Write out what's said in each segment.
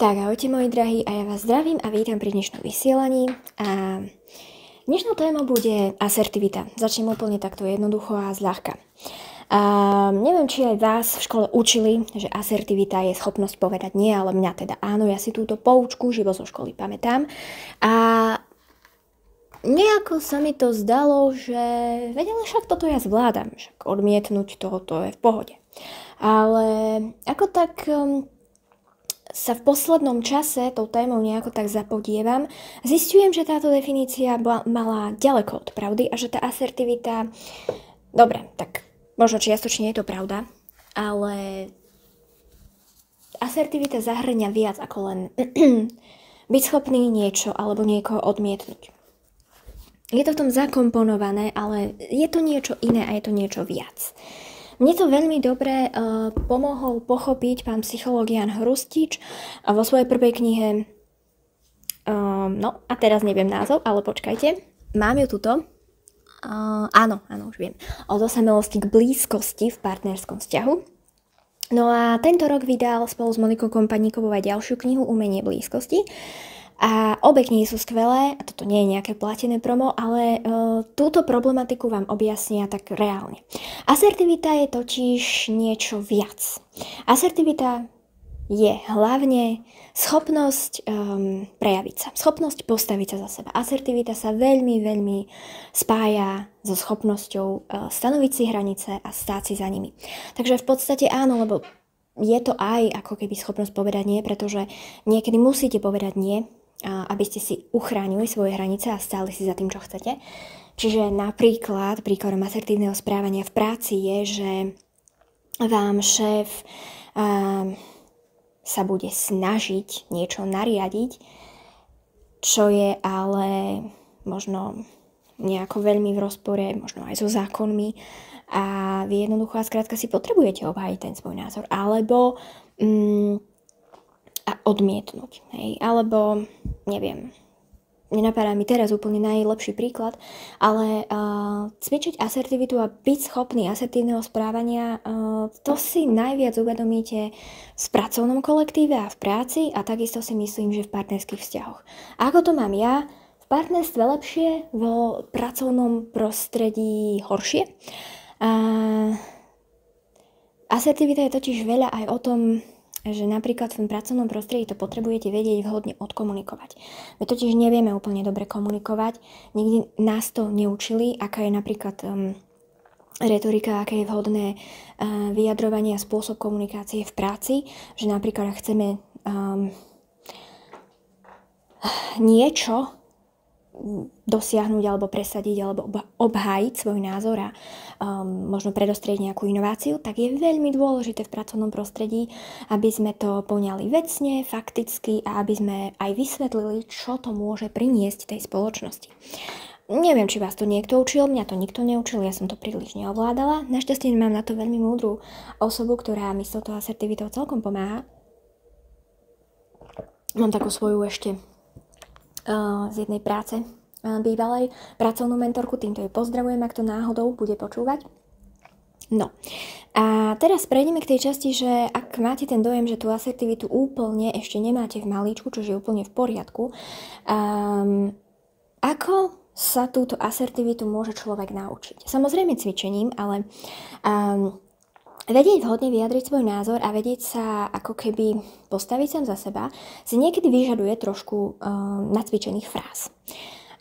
Tak, ahojte moji drahí a ja vás zdravím a vítam pri dnešnom vysielaní. A dnešnou témou bude asertivita. Začnem úplne takto jednoducho a zľahka. Neviem, či aj vás v škole učili, že asertivita je schopnosť povedať nie, ale mňa teda áno, ja si túto poučku živo zo školy pamätám. A nejako sa mi to zdalo, že vedela, však toto ja zvládam, však odmietnúť to je v pohode. Ale ako tak sa v poslednom čase tou témou nejako tak zapodievam, zistujem, že táto definícia mala ďaleko od pravdy a že tá asertivita, dobre, tak možno čiastočne je to pravda, ale asertivita zahrňa viac ako len byť schopný niečo alebo niekoho odmietnúť. Je to v tom zakomponované, ale je to niečo iné a je to niečo viac. Mne to veľmi dobre pomohol pochopiť pán psychológ Jan Hrustič vo svojej prvej knihe. No a teraz neviem názov, ale počkajte. Mám ju tuto. Áno, už viem. Od osamelosti k blízkosti v partnerskom vzťahu. No a tento rok vydal spolu s Monikou Kompaníkovou aj ďalšiu knihu Umenie blízkosti. A obe knihy sú skvelé, a toto nie je nejaké platené promo, ale túto problematiku vám objasnia tak reálne. Asertivita je totiž niečo viac. Asertivita je hlavne schopnosť prejaviť sa, schopnosť postaviť sa za seba. Asertivita sa veľmi, veľmi spája so schopnosťou stanoviť si hranice a stáť si za nimi. Takže v podstate áno, lebo je to aj ako keby schopnosť povedať nie, pretože niekedy musíte povedať nie, aby ste si uchránili svoje hranice a stáli si za tým, čo chcete. Čiže napríklad príkladom asertívneho správania v práci je, že vám šéf sa bude snažiť niečo nariadiť, čo je ale možno nejako veľmi v rozpore, možno aj so zákonmi a vy jednoducho a skrátka si potrebujete obhájiť ten svoj názor. Alebo a odmietnúť. Hej? Alebo, neviem, nenapadá mi teraz úplne najlepší príklad, ale cvičiť asertivitu a byť schopný asertívneho správania, to si najviac uvedomíte v pracovnom kolektíve a v práci a takisto si myslím, že v partnerských vzťahoch. A ako to mám ja? V partnerstve lepšie, vo pracovnom prostredí horšie. Asertivita je totiž veľa aj o tom, že napríklad v tom pracovnom prostredí to potrebujete vedieť vhodne odkomunikovať. My totiž nevieme úplne dobre komunikovať, nikdy nás to neučili, aká je napríklad retorika, aké je vhodné vyjadrovanie a spôsob komunikácie v práci, že napríklad ak chceme niečo dosiahnuť alebo presadiť alebo obhájiť svoj názor a možno predostrieť nejakú inováciu, tak je veľmi dôležité v pracovnom prostredí, aby sme to poňali vecne, fakticky a aby sme aj vysvetlili, čo to môže priniesť tej spoločnosti. Neviem, či vás to niekto učil, mňa to nikto neučil, ja som to príliš neovládala. Našťastie mám na to veľmi múdru osobu, ktorá mi s touto asertivitou celkom pomáha. Mám takú svoju ešte z jednej práce bývalej pracovnú mentorku, týmto ju pozdravujem, ak to náhodou bude počúvať. No a teraz prejdeme k tej časti, že ak máte ten dojem, že tú asertivitu úplne ešte nemáte v malíčku, čo je úplne v poriadku, ako sa túto asertivitu môže človek naučiť? Samozrejme cvičením, ale vedieť vhodne vyjadriť svoj názor a vedieť sa ako keby postaviť sám za seba si niekedy vyžaduje trošku nacvičených fráz.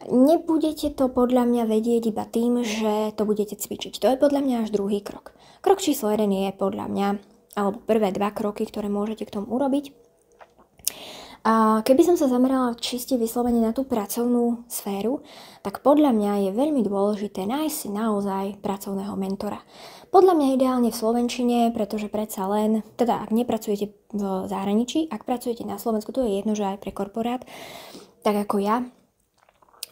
Nebudete to podľa mňa vedieť iba tým, že to budete cvičiť. To je podľa mňa až druhý krok. Krok číslo 1 je podľa mňa, alebo prvé 2 kroky, ktoré môžete k tomu urobiť. A keby som sa zamerala čiste vyslovene na tú pracovnú sféru, tak podľa mňa je veľmi dôležité nájsť si naozaj pracovného mentora. Podľa mňa ideálne v slovenčine, pretože predsa len, teda ak nepracujete v zahraničí, ak pracujete na Slovensku, to je jedno, že aj pre korporát, tak ako ja,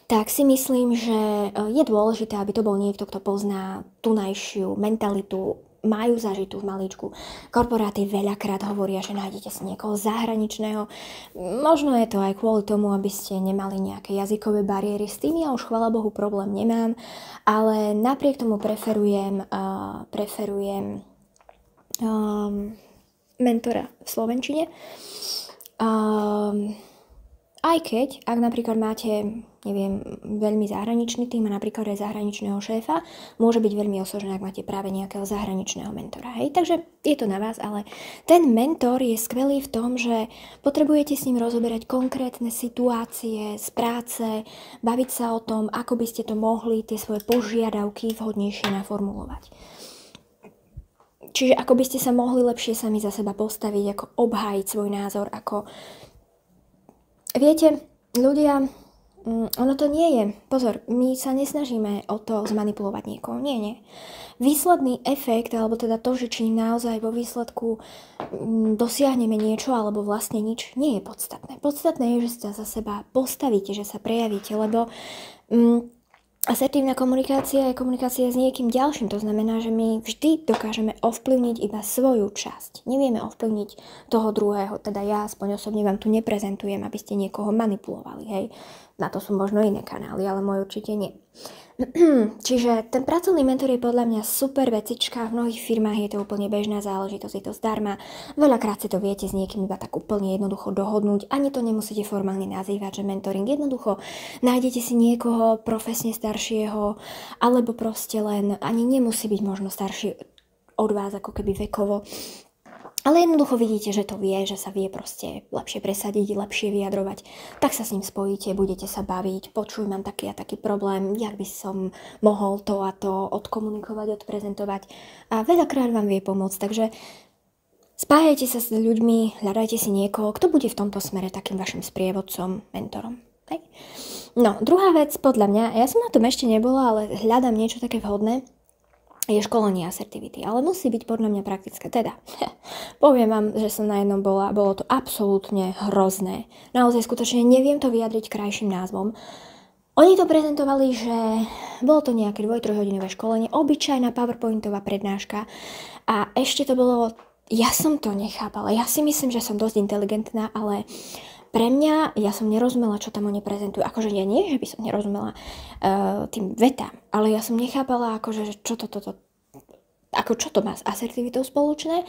tak si myslím, že je dôležité, aby to bol niekto, kto pozná tunajšiu mentalitu, majú zažitú v malíčku. Korporáty veľakrát hovoria, že nájdete si niekoho zahraničného. Možno je to aj kvôli tomu, aby ste nemali nejaké jazykové bariéry. S tým ja už, chvála Bohu, problém nemám, ale napriek tomu preferujem mentora v slovenčine. Aj keď, ak napríklad máte, neviem, veľmi zahraničný tým a napríklad aj zahraničného šéfa, môže byť veľmi osožné, ak máte práve nejakého zahraničného mentora. Hej? Takže je to na vás, ale ten mentor je skvelý v tom, že potrebujete s ním rozoberať konkrétne situácie z práce, baviť sa o tom, ako by ste to mohli, tie svoje požiadavky vhodnejšie naformulovať. Čiže ako by ste sa mohli lepšie sami za seba postaviť, ako obhájiť svoj názor, ako... Viete, ľudia, ono to nie je, pozor, my sa nesnažíme o to zmanipulovať niekoho, nie. Výsledný efekt, alebo teda to, že či naozaj vo výsledku dosiahneme niečo, alebo vlastne nič, nie je podstatné. Podstatné je, že sa za seba postavíte, že sa prejavíte, lebo asertívna komunikácia je komunikácia s niekým ďalším, to znamená, že my vždy dokážeme ovplyvniť iba svoju časť. Nevieme ovplyvniť toho druhého, teda ja aspoň osobne vám tu neprezentujem, aby ste niekoho manipulovali, hej. Na to sú možno iné kanály, ale môj určite nie. Čiže ten pracovný mentor je podľa mňa super vecička, v mnohých firmách je to úplne bežná záležitosť, je to zdarma. Veľakrát si to viete s niekým iba tak úplne jednoducho dohodnúť, ani to nemusíte formálne nazývať, že mentoring. Jednoducho nájdete si niekoho profesne staršieho, alebo proste len, ani nemusí byť možno starší od vás ako keby vekovo. Ale jednoducho vidíte, že to vie, že sa vie proste lepšie presadiť, lepšie vyjadrovať, tak sa s ním spojíte, budete sa baviť, počuj, mám taký a taký problém, jak by som mohol to a to odkomunikovať, odprezentovať a veľakrát vám vie pomôcť, takže spájajte sa s ľuďmi, hľadajte si niekoho, kto bude v tomto smere takým vašim sprievodcom, mentorom. Hej? No, druhá vec podľa mňa, ja som na tom ešte nebola, ale hľadám niečo také vhodné, je školenie asertivity, ale musí byť podľa mňa praktické. Teda, poviem vám, že som na jednom bola, bolo to absolútne hrozné. Naozaj skutočne neviem to vyjadriť krajším názvom. Oni to prezentovali, že bolo to nejaké 2-3 hodinové školenie, obyčajná PowerPointová prednáška a ešte to bolo, ja som to nechápala, ja si myslím, že som dosť inteligentná, ale pre mňa, ja som nerozumela, čo tam oni prezentujú. Akože ja nie, že by som nerozumela tým vetám, ale ja som nechápala, akože čo to má s asertivitou spoločné.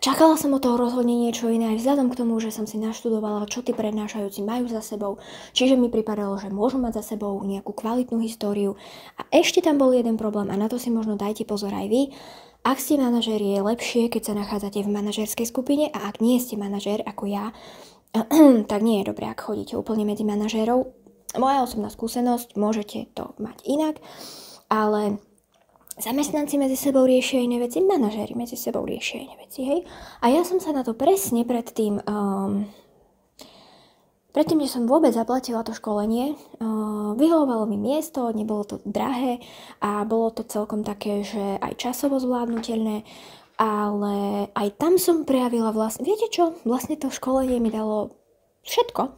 Čakala som od toho rozhodne niečo iné, aj vzhľadom k tomu, že som si naštudovala, čo tí prednášajúci majú za sebou. Čiže mi pripadalo, že môžu mať za sebou nejakú kvalitnú históriu. A ešte tam bol jeden problém a na to si možno dajte pozor aj vy. Ak ste manažéri, je lepšie, keď sa nachádzate v manažérskej skupine a ak nie ste manažér ako ja, tak nie je dobré, ak chodíte úplne medzi manažérov. Moja osobná skúsenosť, môžete to mať inak, ale zamestnanci medzi sebou riešia iné veci, manažéri medzi sebou riešia iné veci, hej. A ja som sa na to presne predtým, než som vôbec zaplatila to školenie, vyhovovalo mi miesto, nebolo to drahé a bolo to celkom také, že aj časovo zvládnutelné, ale aj tam som prejavila vlastne, viete čo, vlastne to školenie mi dalo všetko,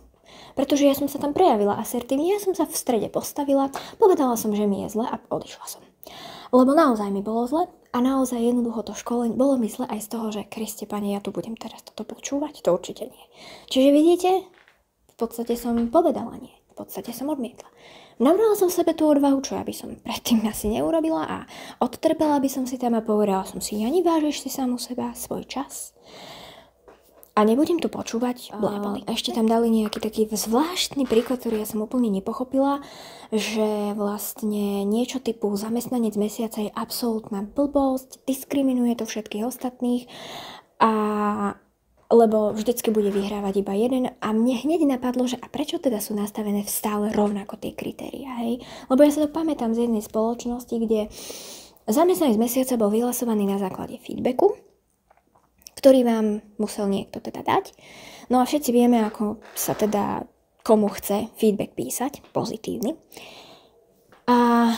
pretože ja som sa tam prejavila asertívne, ja som sa v strede postavila, povedala som, že mi je zle a odišla som. Lebo naozaj mi bolo zle a naozaj jednoducho to školenie, bolo mi zle aj z toho, že Kriste Pane, ja tu budem teraz toto počúvať, to určite nie. Čiže vidíte, v podstate som povedala nie, v podstate som odmietla. Nabrala som v sebe tú odvahu, čo ja by som predtým asi neurobila a odtrpela by som si tam a povedala som si, Jani, vážiš si samu seba, svoj čas? A nebudem tu počúvať bláboli. Ešte tam dali nejaký taký zvláštny príklad, ktorý ja som úplne nepochopila, že vlastne niečo typu zamestnanec mesiaca je absolútna blbosť, diskriminuje to všetkých ostatných a lebo vždycky bude vyhrávať iba jeden a mne hneď napadlo, že a prečo teda sú nastavené stále rovnako tie kritériá, hej? Lebo ja sa to pamätám z jednej spoločnosti, kde zamestnanec mesiaca bol vyhlasovaný na základe feedbacku, ktorý vám musel niekto teda dať. No a všetci vieme, ako sa teda komu chce feedback písať, pozitívny. A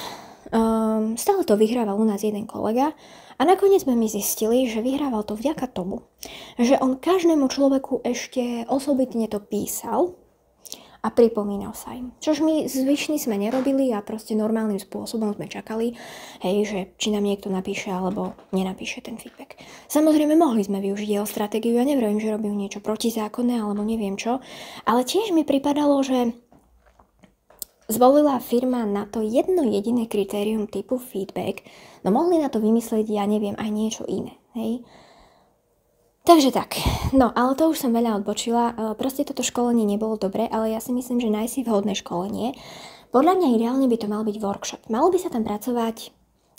stále to vyhrával u nás jeden kolega a nakoniec sme my zistili, že vyhrával to vďaka tomu, že on každému človeku ešte osobitne to písal a pripomínal sa im. Čož my zvyšní sme nerobili a proste normálnym spôsobom sme čakali, hej, že či nám niekto napíše alebo nenapíše ten feedback. Samozrejme mohli sme využiť jeho stratégiu, ja neviem, že robil niečo protizákonné alebo neviem čo, ale tiež mi pripadalo, že zvolila firma na to jedno jediné kritérium typu feedback, no mohli na to vymyslieť, ja neviem, aj niečo iné, hej. Takže tak, no ale to už som veľa odbočila, proste toto školenie nebolo dobre, ale ja si myslím, že nájsť si vhodné školenie. Podľa mňa ideálne by to mal byť workshop. Malo by sa tam pracovať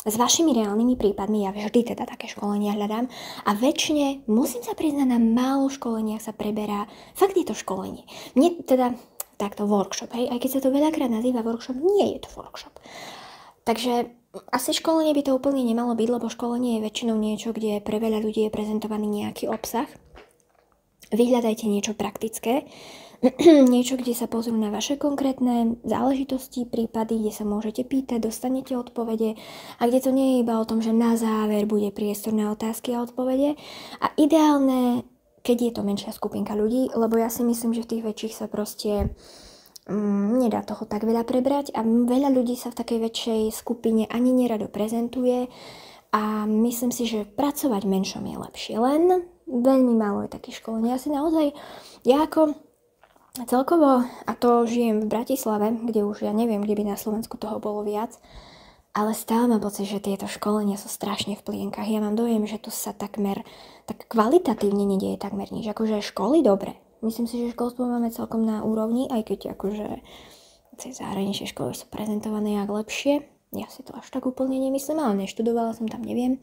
s vašimi reálnymi prípadmi, ja vždy teda také školenia hľadám a väčšine, musím sa priznať, na málo školeniach sa preberá, fakt je to školenie. Mne teda takto workshop, hej, aj keď sa to veľakrát nazýva workshop, nie je to workshop. Takže asi školenie by to úplne nemalo byť, lebo školenie je väčšinou niečo, kde pre veľa ľudí je prezentovaný nejaký obsah. Vyhľadajte niečo praktické, niečo, kde sa pozrú na vaše konkrétne záležitosti, prípady, kde sa môžete pýtať, dostanete odpovede a kde to nie je iba o tom, že na záver bude priestor na otázky a odpovede. A ideálne, keď je to menšia skupinka ľudí, lebo ja si myslím, že v tých väčších sa proste nedá toho tak veľa prebrať a veľa ľudí sa v takej väčšej skupine ani nerado prezentuje a myslím si, že pracovať menšom je lepšie. Len veľmi málo je takých školení. Ja ako celkovo, a to žijem v Bratislave, kde už ja neviem, kde by na Slovensku toho bolo viac, ale stále mám pocit, že tieto školenia sú strašne v plienkach. Ja mám dojem, že tu sa tak kvalitatívne nedieje takmer nič. Akože školy dobre. Myslím si, že školstvo máme celkom na úrovni, aj keď akože tie zahraničné školy sú prezentované jak lepšie. Ja si to až tak úplne nemyslím, ale neštudovala som tam, neviem.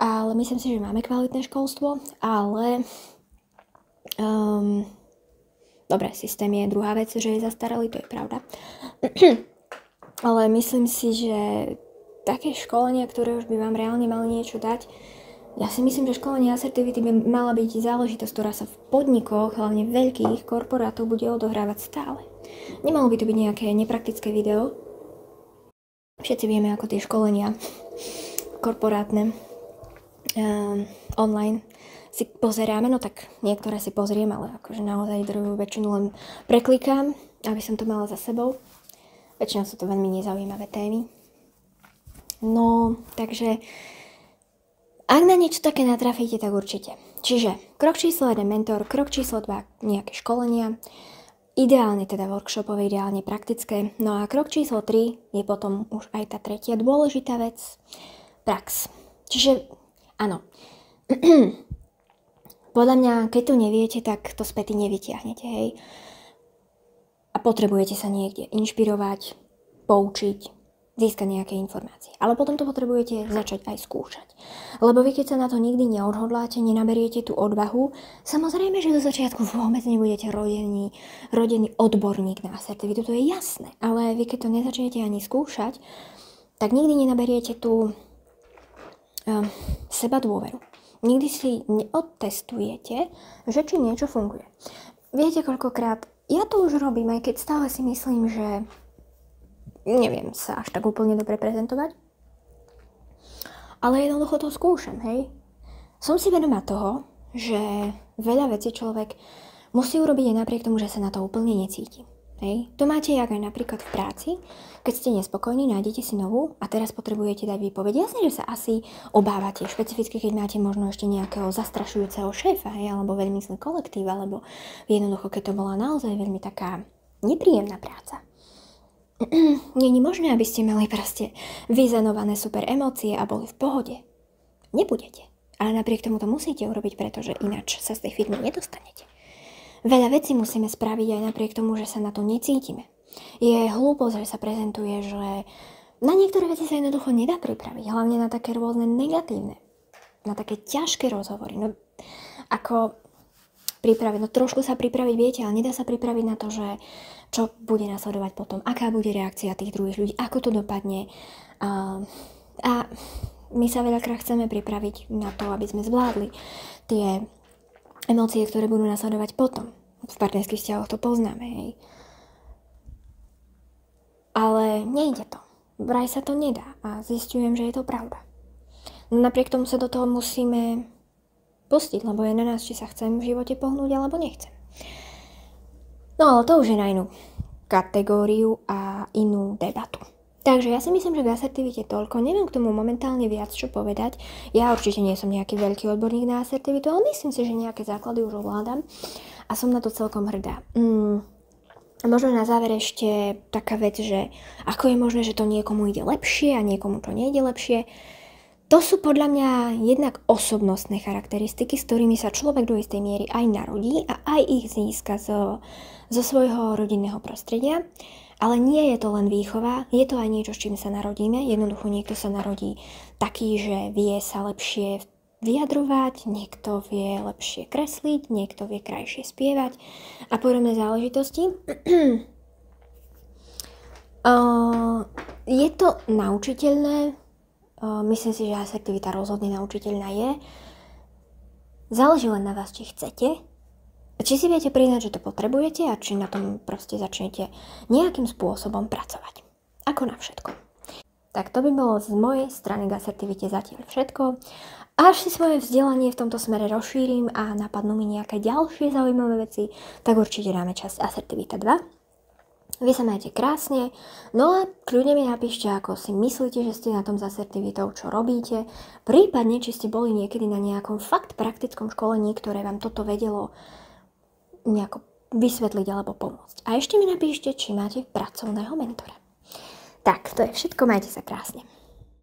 Ale myslím si, že máme kvalitné školstvo, ale dobre, systém je druhá vec, že je zastaralý, to je pravda. Ale myslím si, že také školenia, ktoré už by vám reálne mali niečo dať, ja si myslím, že školenie asertivity by mala byť záležitosť, ktorá sa v podnikoch, hlavne veľkých korporátov, bude odohrávať stále. Nemalo by to byť nejaké nepraktické video. Všetci vieme, ako tie školenia korporátne online si pozeráme, no tak niektoré si pozriem, ale akože naozaj druhú väčšinu len preklikám, aby som to mala za sebou. Väčšinou sú to veľmi nezaujímavé témy. No, takže ak na niečo také natrafíte, tak určite. Čiže krok číslo 1 mentor, krok číslo 2 nejaké školenia, ideálne teda workshopové, ideálne praktické. No a krok číslo 3 je potom už aj tá tretia dôležitá vec, prax. Čiže áno, podľa mňa, keď to neviete, tak to späty nevytiahnete, hej. A potrebujete sa niekde inšpirovať, poučiť, získať nejaké informácie. Ale potom to potrebujete začať aj skúšať. Lebo vy, keď sa na to nikdy neodhodláte, nenaberiete tú odvahu, samozrejme, že do začiatku vôbec nebudete rodený odborník na asertivitu, to je jasné. Ale vy, keď to nezačnete ani skúšať, tak nikdy nenaberiete tú seba dôveru. Nikdy si neodtestujete, že či niečo funguje. Viete, koľkokrát ja to už robím, aj keď stále si myslím, že neviem sa až tak úplne dobre prezentovať. Ale jednoducho to skúšam, hej. Som si vedomá toho, že veľa vecí človek musí urobiť aj napriek tomu, že sa na to úplne necíti. Hej. To máte jak aj napríklad v práci. Keď ste nespokojní, nájdete si novú a teraz potrebujete dať výpoveď. Jasne, že sa asi obávate, špecificky keď máte možno ešte nejakého zastrašujúceho šéfa, hej, alebo veľmi zlý kolektív, alebo jednoducho, keď to bola naozaj veľmi taká nepríjemná práca. Nie je možné, aby ste mali proste vyzenované super emócie a boli v pohode. Nebudete. Ale napriek tomu to musíte urobiť, pretože ináč sa z tej firmy nedostanete. Veľa vecí musíme spraviť aj napriek tomu, že sa na to necítime. Je hlúposť, že sa prezentuje, že na niektoré veci sa jednoducho nedá pripraviť. Hlavne na také rôzne negatívne. Na také ťažké rozhovory. No, ako pripraviť? No trošku sa pripraviť viete, ale nedá sa pripraviť na to, že čo bude nasledovať potom, aká bude reakcia tých druhých ľudí, ako to dopadne. A my sa veľakrát chceme pripraviť na to, aby sme zvládli tie emócie, ktoré budú nasledovať potom. V partnerských vzťahoch to poznáme, hej. Ale nejde to. Vraj sa to nedá a zistujem, že je to pravda. No napriek tomu sa do toho musíme pustiť, lebo je na nás, či sa chcem v živote pohnúť, alebo nechcem. No ale to už je na inú kategóriu a inú debatu. Takže ja si myslím, že v asertivite toľko. Neviem k tomu momentálne viac čo povedať. Ja určite nie som nejaký veľký odborník na asertivitu, ale myslím si, že nejaké základy už ovládam a som na to celkom hrdá. Možno na záver ešte taká vec, že ako je možné, že to niekomu ide lepšie a niekomu to nejde lepšie. To sú podľa mňa jednak osobnostné charakteristiky, s ktorými sa človek do istej miery aj narodí a aj ich získa zo svojho rodinného prostredia. Ale nie je to len výchova, je to aj niečo, s čím sa narodíme. Jednoducho niekto sa narodí taký, že vie sa lepšie vyjadrovať, niekto vie lepšie kresliť, niekto vie krajšie spievať a podobné záležitosti. Je to naučiteľné. Myslím si, že asertivita rozhodne naučiteľná je. Záleží len na vás, či chcete. Či si viete priznať, že to potrebujete a či na tom proste začnete nejakým spôsobom pracovať. Ako na všetko. Tak to by bolo z mojej strany k asertivite zatiaľ všetko. Až si svoje vzdelanie v tomto smere rozšírim a napadnú mi nejaké ďalšie zaujímavé veci, tak určite dáme časť Asertivita 2. Vy sa majte krásne, no a kľudne mi napíšte, ako si myslíte, že ste na tom s asertivitou, čo robíte, prípadne, či ste boli niekedy na nejakom fakt praktickom školení, ktoré vám toto vedelo nejako vysvetliť alebo pomôcť. A ešte mi napíšte, či máte pracovného mentora. Tak, to je všetko, majte sa krásne.